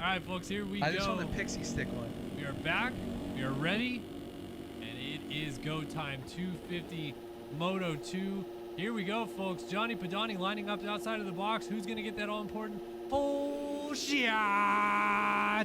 right, folks, here we go. I just want the pixie stick one. We are back. We are ready. And it is go time. 250 Moto 2. Here we go, folks. Johnny Prodonyi lining up outside of the box. Who's going to get that all-important full shot?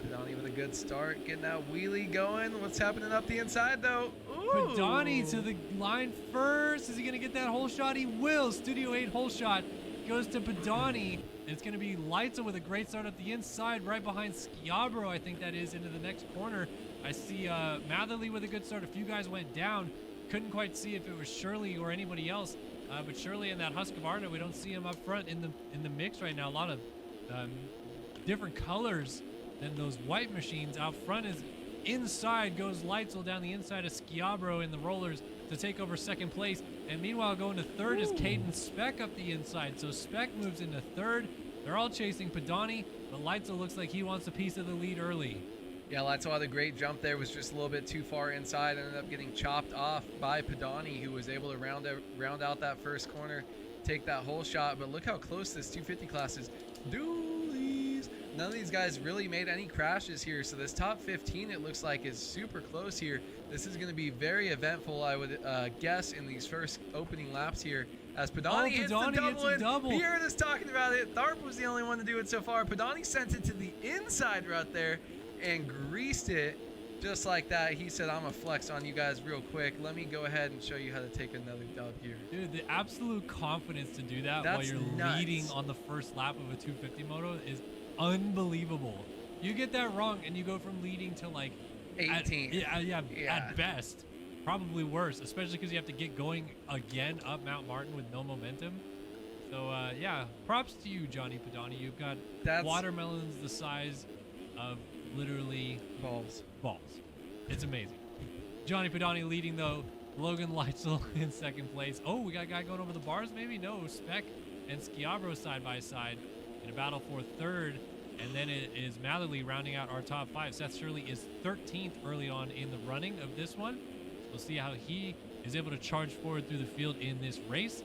Prodonyi with a good start. Getting that wheelie going. What's happening up the inside, though? Ooh. Prodonyi to the line first. Is he going to get that hole shot? He will. Studio 8 hole shot goes to Prodonyi. It's going to be Leitzel with a great start at the inside, right behind Schiabro, I think that is, into the next corner. I see Matherly with a good start. A few guys went down. Couldn't quite see if it was Shirley or anybody else. But Shirley and that Husqvarna, we don't see him up front in the mix right now. A lot of different colors than those white machines. Out front is inside goes Leitzel down the inside of Schiabro in the rollers to take over second place. And meanwhile, going to third is Cade and Speck up the inside. So Speck moves into third. They're all chasing Prodonyi, but Leitzel looks like he wants a piece of the lead early. Yeah, Leitzel had a great jump there. Was just a little bit too far inside. Ended up getting chopped off by Prodonyi, who was able to round out that first corner, take that hole shot. But look how close this 250 class is. Dualies. None of these guys really made any crashes here. So this top 15, it looks like, is super close here. This is going to be very eventful, I would guess, in these first opening laps here. As Prodonyi hits the double. You heard us talking about it. Tharp was the only one to do it so far. Prodonyi sent it to the inside right there and greased it just like that. He said, I'm going to flex on you guys real quick. Let me go ahead and show you how to take another dub here. Dude, the absolute confidence to do that while you're leading on the first lap of a 250 moto is unbelievable. You get that wrong and you go from leading to like 18th. At best. Probably worse, especially because you have to get going again up Mount Martin with no momentum. So, yeah, props to you, Johnny Prodonyi. You've got watermelons the size of literally balls. It's amazing. Johnny Prodonyi leading, though. Logan Leitzel in second place. Oh, we got a guy going over the bars, maybe? No, Speck and Schiabro side by side in a battle for third. And then it is Matherly rounding out our top five. Seth Shirley is 13th early on in the running of this one. We'll see how he is able to charge forward through the field in this race.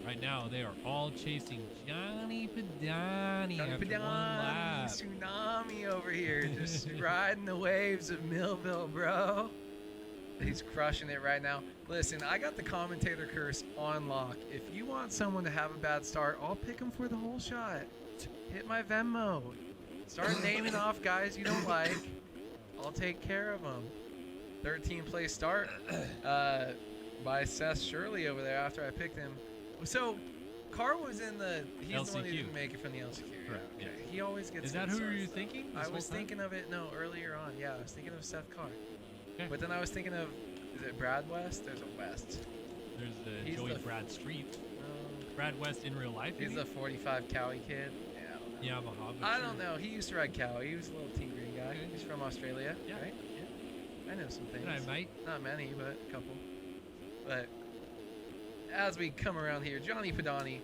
Right now, they are all chasing Johnny Prodonyi after one lap. Tsunami over here, just riding the waves of Millville, bro. He's crushing it right now. Listen, I got the commentator curse on lock. If you want someone to have a bad start, I'll pick him for the whole shot. Hit my Venmo. Start naming off guys you don't like. I'll take care of them. 13th place start by Seth Shirley over there after I picked him. So, Carr was in the... He's LCQ. the one who didn't make it from the LCQ. Correct. Yeah. He always gets... Is that who you were thinking? I was thinking of it, earlier on. Yeah, I was thinking of Seth Carr. Okay. But then I was thinking of... Is it Brad West? There's a West. There's the Joey Bradstreet. Brad West in real life, he's the 45 Cowie kid. Yeah, I don't know. Yamaha. I don't know. He used to ride Cowie. He was a little team green guy. He's from Australia, yeah. Right? Yeah. I know some things. Good night, mate. Not many, but a couple. But as we come around here, Johnny Prodonyi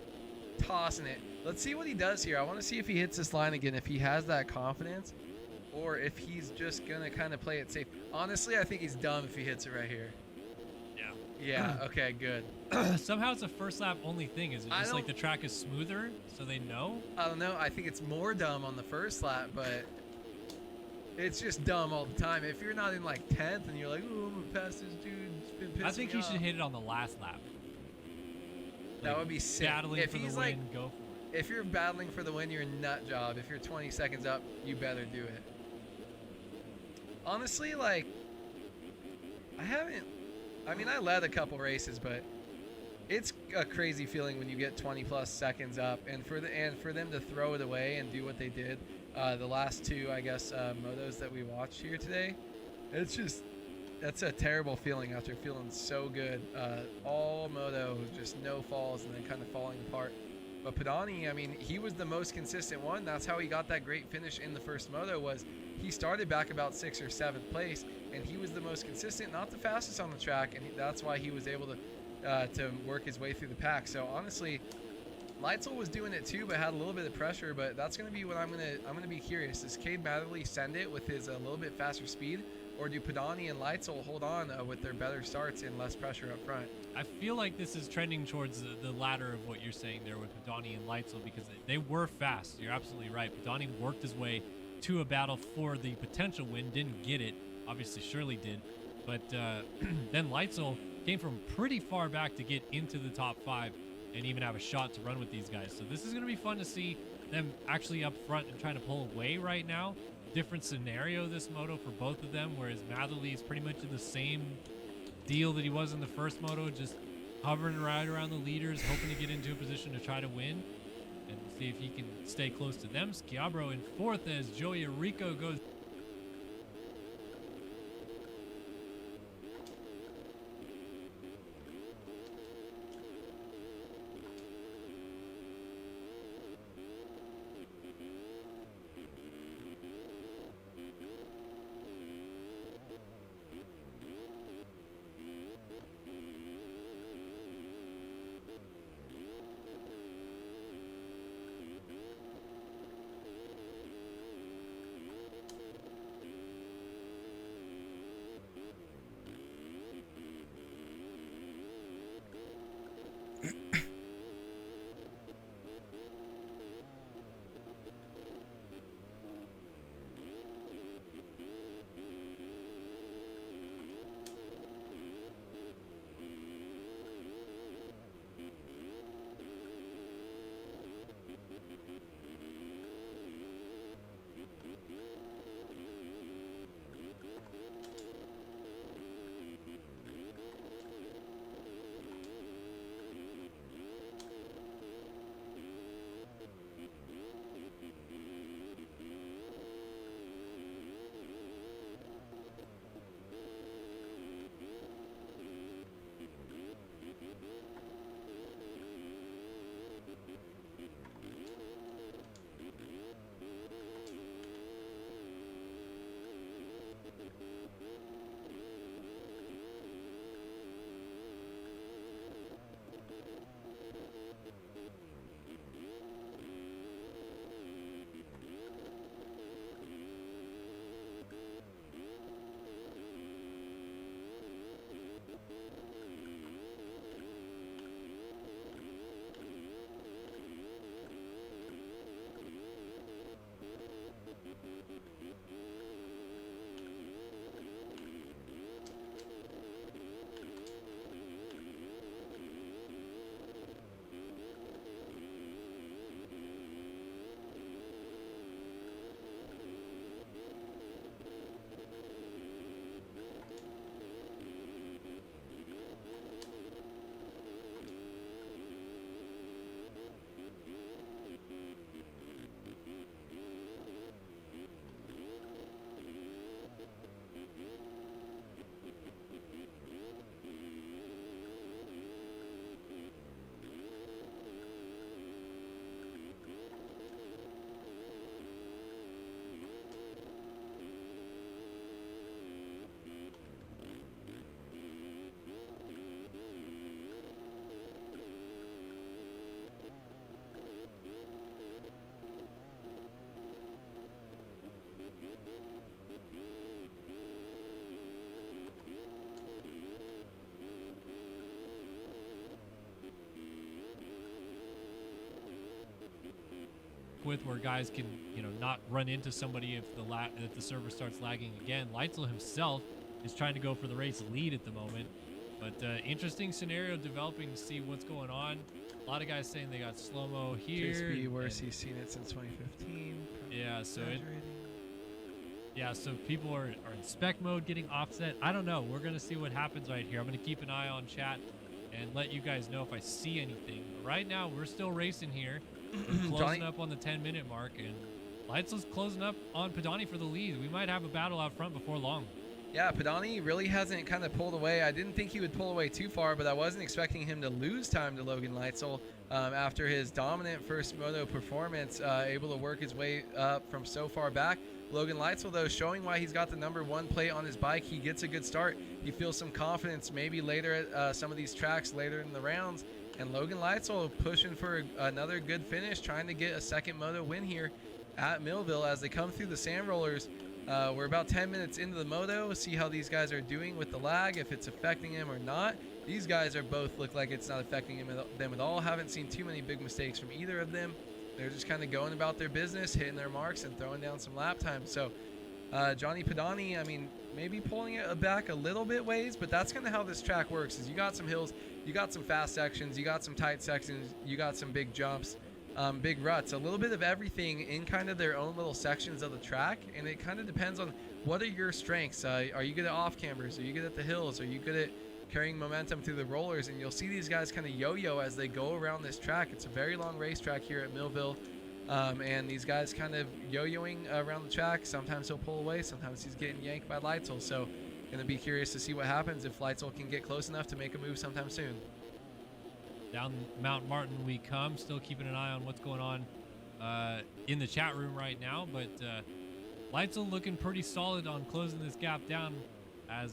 tossing it. Let's see what he does here. I want to see if he hits this line again, if he has that confidence, or if he's just going to kind of play it safe. Honestly, I think he's dumb if he hits it right here. Yeah. Yeah, okay, good. Somehow it's a first lap only thing. Is it just like the track is smoother so they know? I don't know. I think it's more dumb on the first lap, but it's just dumb all the time. If you're not in like 10th and you're like, oh, I'm going to pass this dude. It's been pissing I think me he off. should hit it on the last lap. That would be sick. Battling if for he's the win, like, go for it. If you're battling for the win, you're a nut job. If you're 20 seconds up, you better do it. Honestly, like, I led a couple races, but it's a crazy feeling when you get 20 plus seconds up, and for them to throw it away and do what they did, the last two, I guess, motos that we watched here today, that's a terrible feeling after feeling so good. All moto, just no falls and then kind of falling apart. But Prodonyi, he was the most consistent one. That's how he got that great finish in the first moto, was he started back about 6th or 7th place, and he was the most consistent, not the fastest on the track, and that's why he was able to work his way through the pack. So honestly, Leitzel was doing it too, but had a little bit of pressure. But that's going to be what I'm gonna be curious. Does Cade Matherly send it with his a little bit faster speed, or do Prodonyi and Leitzel hold on with their better starts and less pressure up front? I feel like this is trending towards the latter of what you're saying there with Prodonyi and Leitzel, because they were fast. You're absolutely right. Prodonyi worked his way to a battle for the potential win. Didn't get it. Obviously, Shirley did. But then Leitzel came from pretty far back to get into the top 5 and even have a shot to run with these guys. So this is going to be fun to see them actually up front and trying to pull away right now. Different scenario this moto for both of them, whereas Matherly is pretty much in the same deal that he was in the first moto, just hovering right around the leaders, hoping to get into a position to try to win and see if he can stay close to them. Schiabro in 4th as Joey Rico goes. With where guys can, not run into somebody if the server starts lagging again. Leitzel himself is trying to go for the race lead at the moment, but interesting scenario developing to see what's going on. A lot of guys saying they got slow-mo here. JSB, worst he's seen it since 2015. Yeah, so people are in spec mode, getting offset. I don't know. We're gonna see what happens right here. I'm gonna keep an eye on chat and let you guys know if I see anything. But right now, we're still racing here. We're closing up on the 10-minute mark, and Leitzel's closing up on Prodonyi for the lead. We might have a battle out front before long. Yeah, Prodonyi really hasn't kind of pulled away. I didn't think he would pull away too far, but I wasn't expecting him to lose time to Logan Leitzel after his dominant first moto performance, able to work his way up from so far back. Logan Leitzel, though, showing why he's got the #1 plate on his bike. He gets a good start. He feels some confidence maybe later at some of these tracks later in the rounds. And Logan Leitzel pushing for another good finish, trying to get a second moto win here at Millville as they come through the sand rollers. We're about 10 minutes into the moto. See how these guys are doing with the lag, if it's affecting them or not. These guys are both look like it's not affecting them at all. Haven't seen too many big mistakes from either of them. they're just kind of going about their business, hitting their marks and throwing down some lap time. So Johnny Prodonyi, I mean, maybe pulling it back a little bit ways, but that's kind of how this track works. Is you got some hills, you got some fast sections, you got some tight sections, you got some big jumps, big ruts, a little bit of everything in kind of their own little sections of the track, and it kind of depends on what are your strengths. Are you good at off cambers? Are you good at the hills? Are you good at carrying momentum through the rollers? And you'll see these guys kind of yo-yo as they go around this track. It's a very long racetrack here at Millville. And these guys kind of yo-yoing around the track. Sometimes he'll pull away. Sometimes he's getting yanked by Leitzel. So going to be curious to see what happens if Leitzel can get close enough to make a move sometime soon. Down Mount Martin we come. Still keeping an eye on what's going on in the chat room right now. But Leitzel looking pretty solid on closing this gap down, as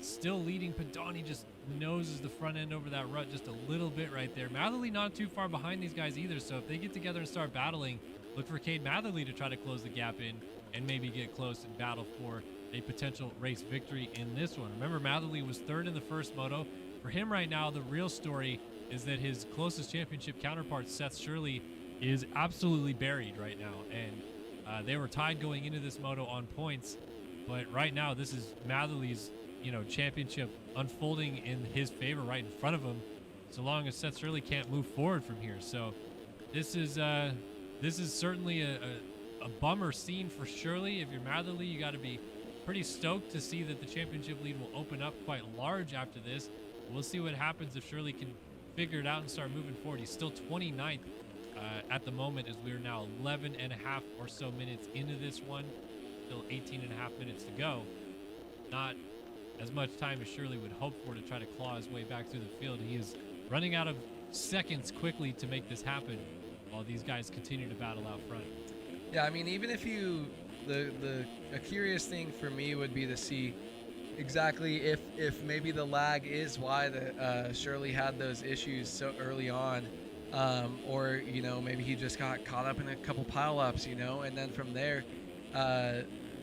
still leading. Prodonyi just noses the front end over that rut just a little bit right there. Matherly not too far behind these guys either, so if they get together and start battling, look for Cade Matherly to try to close the gap in and maybe get close and battle for a potential race victory in this one. Remember, Matherly was third in the first moto. For him right now, the real story is that his closest championship counterpart, Seth Shirley, is absolutely buried right now, and they were tied going into this moto on points, but right now this is Matherly's championship unfolding in his favor right in front of him, so long as Seth Shirley can't move forward from here. So this is certainly a bummer scene for Shirley. If you're Matherly, you got to be pretty stoked to see that the championship lead will open up quite large after this. We'll see what happens if Shirley can figure it out and start moving forward. He's still 29th at the moment, as we're now 11 and a half or so minutes into this one. Still 18 and a half minutes to go. Not as much time as Shirley would hope for to try to claw his way back through the field. He is running out of seconds quickly to make this happen while these guys continue to battle out front. Yeah, I mean, even if a curious thing for me would be to see exactly if maybe the lag is why Shirley had those issues so early on, or maybe he just got caught up in a couple pile-ups, and then from there,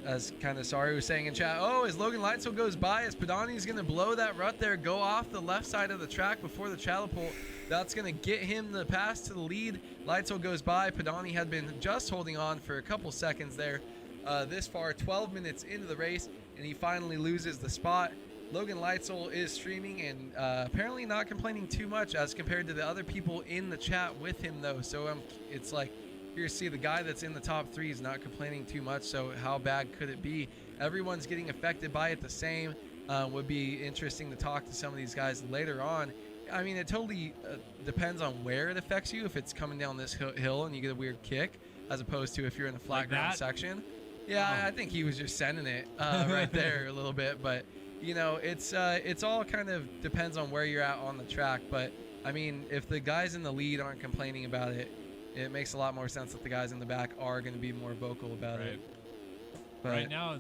as kind of Sorry was saying in chat, as Logan Leitzel goes by, as Prodonyi's going to blow that rut there, go off the left side of the track before the catapult. That's going to get him the pass to the lead. Leitzel goes by. Prodonyi had been just holding on for a couple seconds there this far, 12 minutes into the race, and he finally loses the spot. Logan Leitzel is streaming and apparently not complaining too much as compared to the other people in the chat with him, though. So it's like, here you see the guy that's in the top three is not complaining too much, so how bad could it be? Everyone's getting affected by it the same. Would be interesting to talk to some of these guys later on. I mean, it totally depends on where it affects you. If it's coming down this hill and you get a weird kick, as opposed to if you're in the flat ground section. Yeah, I think he was just sending it right there a little bit, but it's all kind of depends on where you're at on the track. But I mean, if the guys in the lead aren't complaining about it, it makes a lot more sense that the guys in the back are going to be more vocal about it. But right now,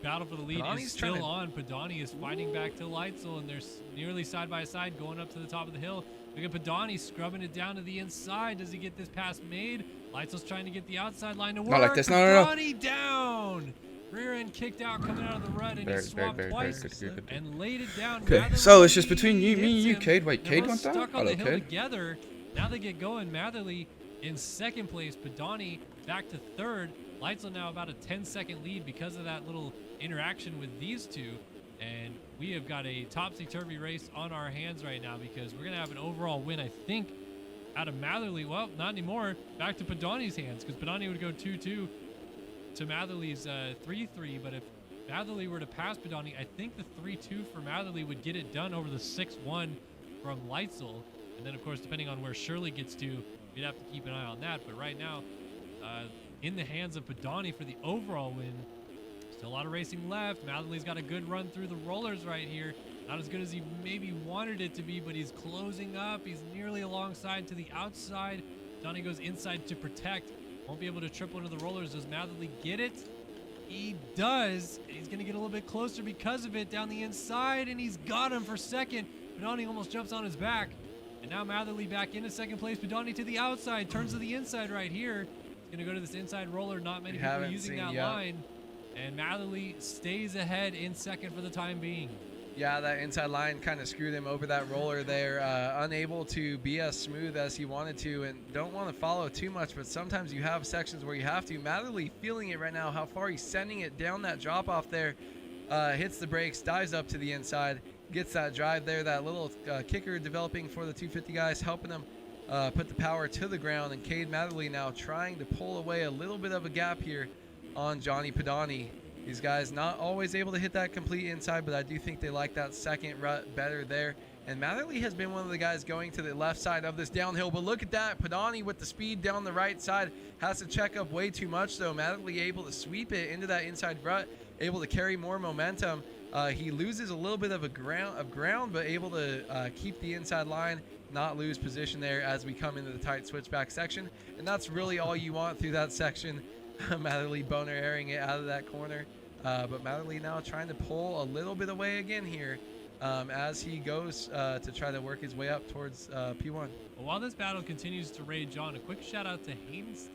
battle for the lead is still on. Prodonyi is fighting back to Leitzel, and they're nearly side by side going up to the top of the hill. Look at Prodonyi scrubbing it down to the inside. Does he get this pass made? Leitzel's trying to get the outside line to work. Not like this. No. Prodonyi down. Rear end kicked out coming out of the rut, and he swapped twice and laid it down. Okay, so it's just between me and you, Cade. Wait, Cade went down? Stuck on the hill together. Now they get going. Matherly in second place. Prodonyi back to third. Leitzel now about a 10-second lead because of that little interaction with these two. And we have got a topsy-turvy race on our hands right now, because we're going to have an overall win, I think, out of Matherly. Well, not anymore. Back to Prodonyi's hands, because Prodonyi would go 2-2 to Matherly's 3-3. But if Matherly were to pass Prodonyi, I think the 3-2 for Matherly would get it done over the 6-1 from Leitzel. And then, of course, depending on where Shirley gets to, we'd have to keep an eye on that. But right now, in the hands of Prodonyi for the overall win. Still a lot of racing left. Matherly's got a good run through the rollers right here. Not as good as he maybe wanted it to be, but he's closing up. He's nearly alongside to the outside. Prodonyi goes inside to protect. Won't be able to triple into the rollers. Does Matherly get it? He does. He's going to get a little bit closer because of it down the inside, and he's got him for second. Prodonyi almost jumps on his back. And now Matherly back into second place. Prodonyi to the outside, turns to the inside right here. He's going to go to this inside roller. Not many people using that line. And Matherly stays ahead in second for the time being. Yeah, that inside line kind of screwed him over that roller there. Unable to be as smooth as he wanted to, and don't want to follow too much, but sometimes you have sections where you have to. Matherly feeling it right now, how far he's sending it down that drop off there. Hits the brakes, dives up to the inside, gets that drive there. That little kicker developing for the 250 guys, helping him put the power to the ground. And Cade Matherly now trying to pull away a little bit of a gap here on Johnny Prodonyi. These guys not always able to hit that complete inside, but I do think they like that second rut better there. And Matherly has been one of the guys going to the left side of this downhill, but look at that. Prodonyi with the speed down the right side has to check up way too much, though. Matherly able to sweep it into that inside rut, able to carry more momentum. He loses a little bit of ground, but able to keep the inside line, not lose position there as we come into the tight switchback section. And that's really all you want through that section. Matherly boner airing it out of that corner. But Matherly now trying to pull a little bit away again here as he goes to try to work his way up towards P1. Well, while this battle continues to rage on, a quick shout out to Hayden Steve.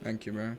Thank you, bro.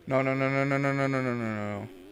No, no, no, no, no, no, no, no, no, no, no.